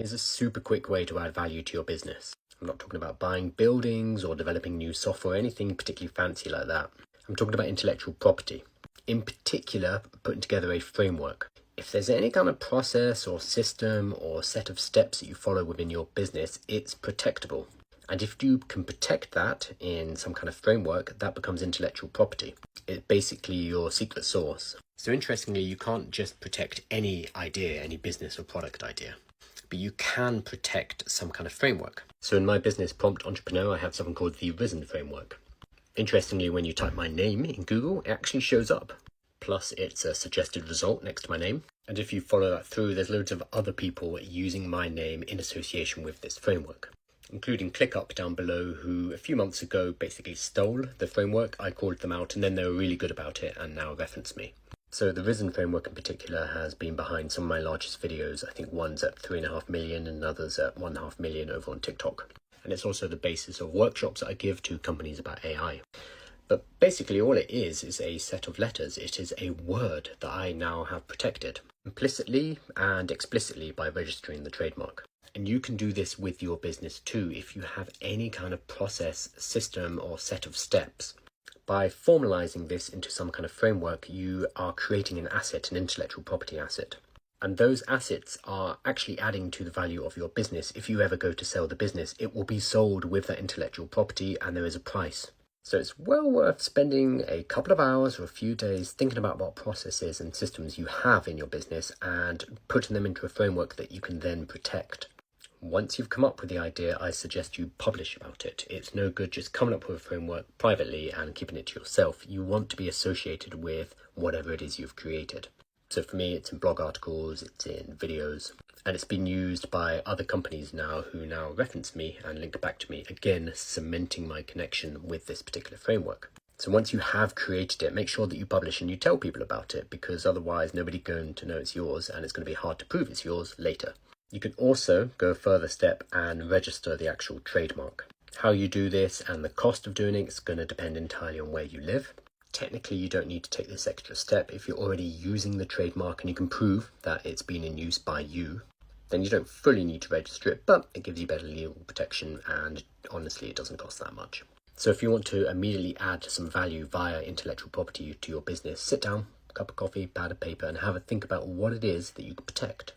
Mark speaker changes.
Speaker 1: Here's a super quick way to add value to your business. I'm not talking about buying buildings or developing new software or anything particularly fancy like that. I'm talking about intellectual property. In particular, putting together a framework. If there's any kind of process or system or set of steps that you follow within your business, it's protectable. And if you can protect that in some kind of framework, that becomes intellectual property. It's basically your secret sauce. So interestingly, you can't just protect any idea, any business or product idea, but you can protect some kind of framework. So in my business, Prompt Entrepreneur, I have something called the Risen framework. Interestingly, when you type my name in Google, it actually shows up. Plus, it's a suggested result next to my name. And if you follow that through, there's loads of other people using my name in association with this framework, including ClickUp down below, who a few months ago basically stole the framework. I called them out and then they were really good about it and now reference me. So the Risen framework in particular has been behind some of my largest videos. I think one's at 3.5 million and others at 1.5 million over on TikTok. And it's also the basis of workshops that I give to companies about AI. But basically all it is a set of letters. It is a word that I now have protected implicitly and explicitly by registering the trademark. And you can do this with your business too if you have any kind of process, system or set of steps. By formalizing this into some kind of framework, you are creating an asset, an intellectual property asset. And those assets are actually adding to the value of your business. If you ever go to sell the business, it will be sold with that intellectual property and there is a price. So it's well worth spending a couple of hours or a few days thinking about what processes and systems you have in your business and putting them into a framework that you can then protect. Once you've come up with the idea, I suggest you publish about it. It's no good just coming up with a framework privately and keeping it to yourself. You want to be associated with whatever it is you've created. So for me, it's in blog articles, it's in videos, and it's been used by other companies now who now reference me and link back to me, again, cementing my connection with this particular framework. So once you have created it, make sure that you publish and you tell people about it, because otherwise nobody's going to know it's yours and it's going to be hard to prove it's yours later. You can also go a further step and register the actual trademark. How you do this and the cost of doing it is going to depend entirely on where you live. Technically, you don't need to take this extra step. If you're already using the trademark and you can prove that it's been in use by you, then you don't fully need to register it, but it gives you better legal protection and honestly, it doesn't cost that much. So if you want to immediately add some value via intellectual property to your business, sit down, a cup of coffee, pad of paper, and have a think about what it is that you can protect.